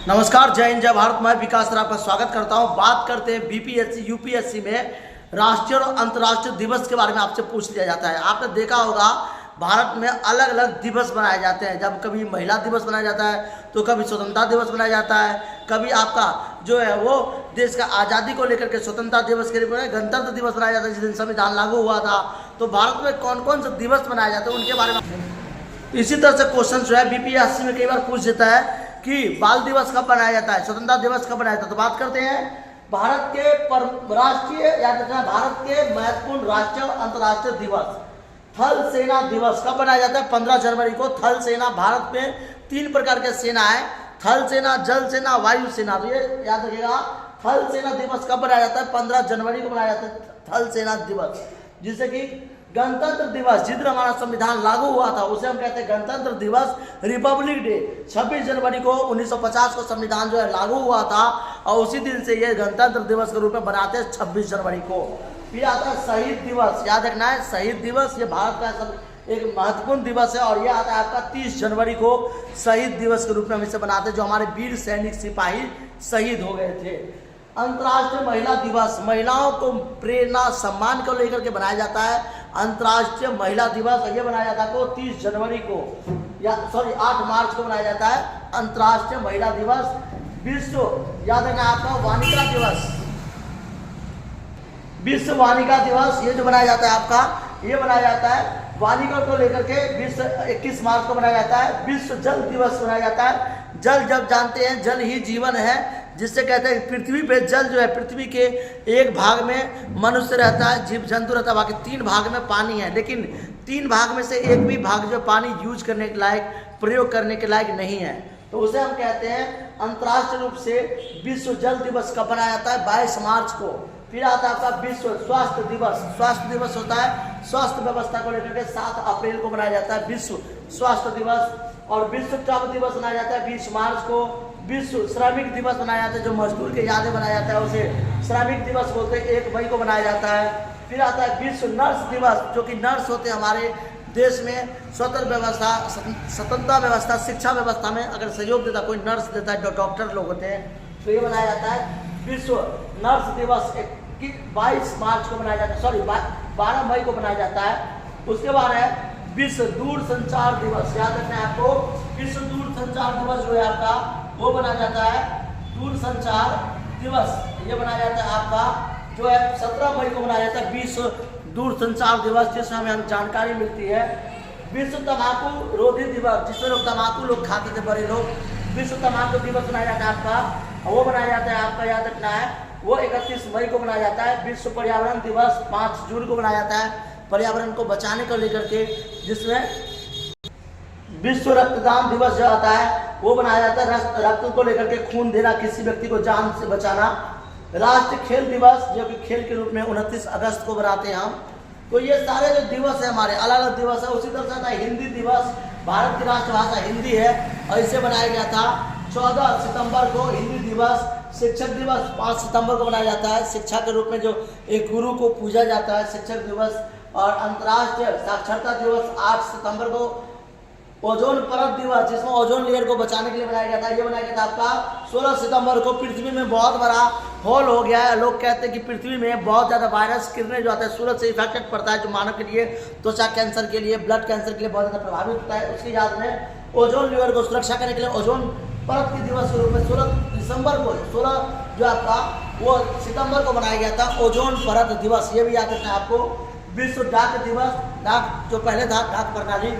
नमस्कार, जय हिंद, जय भारत। मैं विकास सर आपका स्वागत करता हूं। बात करते हैं बीपीएससी यूपीएससी में राष्ट्रीय और अंतर्राष्ट्रीय दिवस के बारे में आपसे पूछ लिया जाता है। आपने देखा होगा भारत में अलग अलग दिवस बनाए जाते हैं। जब कभी महिला दिवस बनाया जाता है तो कभी स्वतंत्रता दिवस बनाया जाता है, कभी आपका जो है वो देश का आज़ादी को लेकर के स्वतंत्रता दिवस के रूप में गणतंत्र दिवस बनाया जाता है, जिस दिन संविधान लागू हुआ था। तो भारत में कौन कौन से दिवस मनाए जाते हैं उनके बारे में इसी तरह से क्वेश्चन जो है बीपीएससी में कई बार पूछ देता है कि बाल दिवस कब मनाया जाता है, स्वतंत्रता दिवस कब मनाया जाता है। तो बात करते हैं भारत के राष्ट्रीय याद रखना, भारत के महत्वपूर्ण राष्ट्रीय और अंतर्राष्ट्रीय दिवस। थल सेना दिवस कब मनाया जाता है? 15 जनवरी को। थल सेना, भारत में 3 प्रकार के सेना है, थल सेना, जल सेना, वायु सेना। तो ये याद रखिएगा, थल सेना दिवस कब मनाया जाता है? 15 जनवरी को मनाया जाता है थल सेना दिवस। जिससे कि गणतंत्र दिवस, जिस दिन हमारा संविधान लागू हुआ था उसे हम कहते हैं गणतंत्र दिवस, रिपब्लिक डे। 26 जनवरी को 1950 को संविधान जो है लागू हुआ था और उसी दिन से ये गणतंत्र दिवस के रूप में बनाते हैं 26 जनवरी को। फिर आता है शहीद दिवस, याद रखना है शहीद दिवस, ये भारत का एक महत्वपूर्ण दिवस है और ये आता है आपका 30 जनवरी को शहीद दिवस के रूप में हम इसे बनाते हैं, जो हमारे वीर सैनिक सिपाही शहीद हो गए थे। अंतर्राष्ट्रीय महिला दिवस, महिलाओं को प्रेरणा सम्मान को लेकर के बनाया जाता है अंतर्राष्ट्रीय महिला दिवस। ये बनाया जाता है 30 जनवरी को, या 8 मार्च को बनाया जाता है अंतर्राष्ट्रीय महिला दिवस। विश्व याद रखना आपका वानिका दिवस, विश्व वानिका दिवस ये जो बनाया जाता है आपका, ये बनाया जाता है वानिका को लेकर के। विश्व 21 मार्च को बनाया जाता है। विश्व जल दिवस बनाया जाता है। जल, जब जानते हैं जल ही जीवन है, जिससे कहते हैं पृथ्वी पे जल जो है, पृथ्वी के एक भाग में मनुष्य रहता है, जीव जंतु रहता है, बाकी 3 भाग में पानी है। लेकिन 3 भाग में से एक भी भाग जो पानी यूज करने के लायक, प्रयोग करने के लायक नहीं है, तो उसे हम कहते हैं अंतर्राष्ट्रीय रूप से विश्व जल दिवस कब बनाया जाता है? 22 मार्च को। फिर आता है आपका विश्व स्वास्थ्य दिवस। स्वास्थ्य दिवस होता है स्वास्थ्य व्यवस्था को लेकर के 7 अप्रैल को मनाया जाता है विश्व स्वास्थ्य दिवस। और विश्व श्रम दिवस मनाया जाता है 20 मार्च को। विश्व श्रमिक दिवस मनाया जाता है, जो मजदूर के याद में मनाया जाता है उसे श्रमिक दिवस बोलते हैं, 1 मई को मनाया जाता है। फिर आता है विश्व नर्स दिवस, जो कि नर्स होते हैं हमारे देश में स्वतंत्र व्यवस्था, स्वतंत्रता व्यवस्था, शिक्षा व्यवस्था में अगर सहयोग देता कोई नर्स देता है, जो डॉक्टर लोग होते हैं, तो ये मनाया जाता है विश्व नर्स दिवस। 22 मार्च को मनाया जाता है, 12 मई को मनाया जाता है। उसके बाद है विश्व दूर संचार दिवस, याद रखना है आपको, विश्व दूर संचार दिवस जो है आपका वो बनाया जाता है दूर संचार दिवस। ये बनाया जाता है आपका जो है 17 मई को मनाया जाता है विश्व दूर संचार दिवस, जिसमें हमें जानकारी मिलती है। विश्व तंबाकू रोधी दिवस, जिसमें लोग तंबाकू लोग खाते थे, बड़े लोग, विश्व तंबाकू दिवस बनाया जाता है आपका, वो बनाया जाता है आपका, याद रखना है वो 31 मई को मनाया जाता है। विश्व पर्यावरण दिवस 5 जून को मनाया जाता है, पर्यावरण को बचाने को लेकर के, जिसमें विश्व रक्तदान दिवस जो आता है वो बनाया जाता है, रक्त को लेकर के, खून देना, किसी व्यक्ति को जान से बचाना। राष्ट्रीय खेल दिवस, जो कि खेल के रूप में 29 अगस्त को बनाते हैं हम। तो ये सारे जो दिवस है हमारे अलग अलग दिवस है। उसी तरह से आता है हिंदी दिवस, भारत की राष्ट्रभाषा हिंदी है और इसे बनाया गया था 14 सितंबर को हिंदी दिवस। शिक्षक दिवस 5 सितंबर को बनाया जाता है, शिक्षा के रूप में जो एक गुरु को पूजा जाता है, शिक्षक दिवस। और अंतर्राष्ट्रीय साक्षरता दिवस 8 सितंबर को। ओजोन परत दिवस, जिसमें ओजोन लेयर को बचाने के लिए बनाया गया था, ये बनाया गया था आपका 16 सितंबर को। पृथ्वी में बहुत बड़ा होल हो गया है, लोग कहते हैं कि पृथ्वी में बहुत ज़्यादा वायरस किरणें जो आते हैं सूरज से इफेक्टेड पड़ता है, जो मानव के लिए त्वचा कैंसर के लिए, ब्लड कैंसर के लिए बहुत ज़्यादा प्रभावित होता है। उसकी याद में ओजोन लेयर को सुरक्षा करने के लिए ओजोन परत के दिवस के रूप में 16 दिसंबर को, 16 जो आपका वो सितंबर को बनाया गया था ओजोन परत दिवस। ये भी याद रखना है आपको। विश्व डाक दिवस, डाक जो पहले था डाक प्रणाली,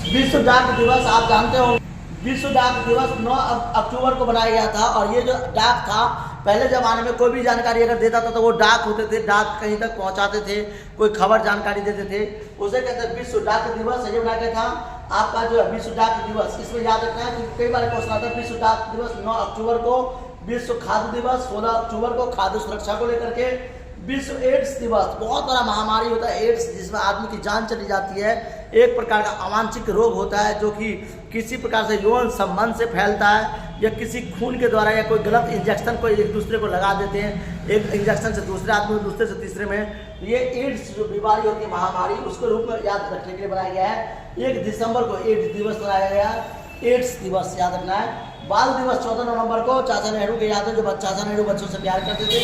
विश्व डाक दिवस आप जानते हो, विश्व डाक दिवस 9 अक्टूबर को बनाया गया था। और ये जो डाक था, पहले ज़माने में कोई भी जानकारी अगर देता था तो वो डाक होते थे, डाक कहीं तक पहुंचाते थे, कोई खबर जानकारी देते थे, उसे कहते हैं विश्व डाक दिवस। ये बनाया गया था आपका जो है विश्व डाक दिवस। इसमें याद रखना है कि कई बार क्वेश्चन आता है। विश्व डाक दिवस 9 अक्टूबर को। विश्व खाद्य दिवस 16 अक्टूबर को, खाद्य सुरक्षा को लेकर के। विश्व एड्स दिवस, बहुत बड़ा महामारी होता है एड्स, जिसमें आदमी की जान चली जाती है। एक प्रकार का अवांछित रोग होता है जो कि किसी प्रकार से यौन संबंध से फैलता है, या किसी खून के द्वारा, या कोई गलत इंजेक्शन कोई एक दूसरे को लगा देते हैं, एक इंजेक्शन से दूसरे आदमी, दूसरे से तीसरे में। ये एड्स जो बीमारी होती है महामारी, उसके रूप में याद रखने के लिए बनाया गया है। 1 दिसंबर को एड्स दिवस मनाया गया है। एड्स दिवस याद रखना है। बाल दिवस 14 नवंबर को चाचा नेहरू के याद है, जो चाचा नेहरू बच्चों से प्यार करते थे।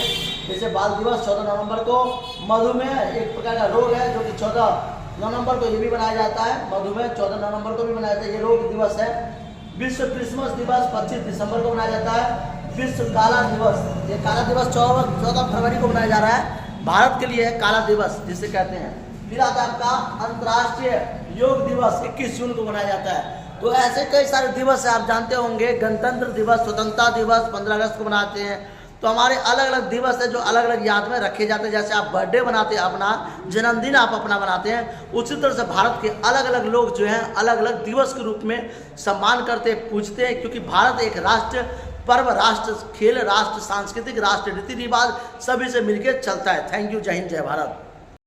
जैसे बाल दिवस 14 नवंबर को। मधुमेह एक प्रकार का रोग है जो कि 14 नवंबर को ये भी मनाया जाता है। मधुमेह 14 नवंबर को भी मनाया जाता है, ये रोग दिवस है। विश्व क्रिसमस दिवस 25 दिसंबर को मनाया जाता है। विश्व काला दिवस, ये काला दिवस 14 फरवरी को मनाया जा रहा है। भारत के लिए काला दिवस जिसे कहते हैं। फिर आता है आपका अंतर्राष्ट्रीय योग दिवस 21 जून को मनाया जाता है। तो ऐसे कई सारे दिवस है, आप जानते होंगे। गणतंत्र दिवस, स्वतंत्रता दिवस 15 अगस्त को मनाते हैं। तो हमारे अलग अलग दिवस है जो अलग अलग याद में रखे जाते हैं। जैसे आप बर्थडे बनाते हैं, अपना जन्मदिन आप अपना बनाते हैं, उसी तरह से भारत के अलग अलग लोग जो हैं अलग अलग दिवस के रूप में सम्मान करते हैं, पूजते हैं। क्योंकि भारत एक राष्ट्र, पर्व राष्ट्र, खेल राष्ट्र, सांस्कृतिक राष्ट्र, रीति रिवाज सभी से मिलकर चलता है। Thank you. जय हिंद, जय भारत।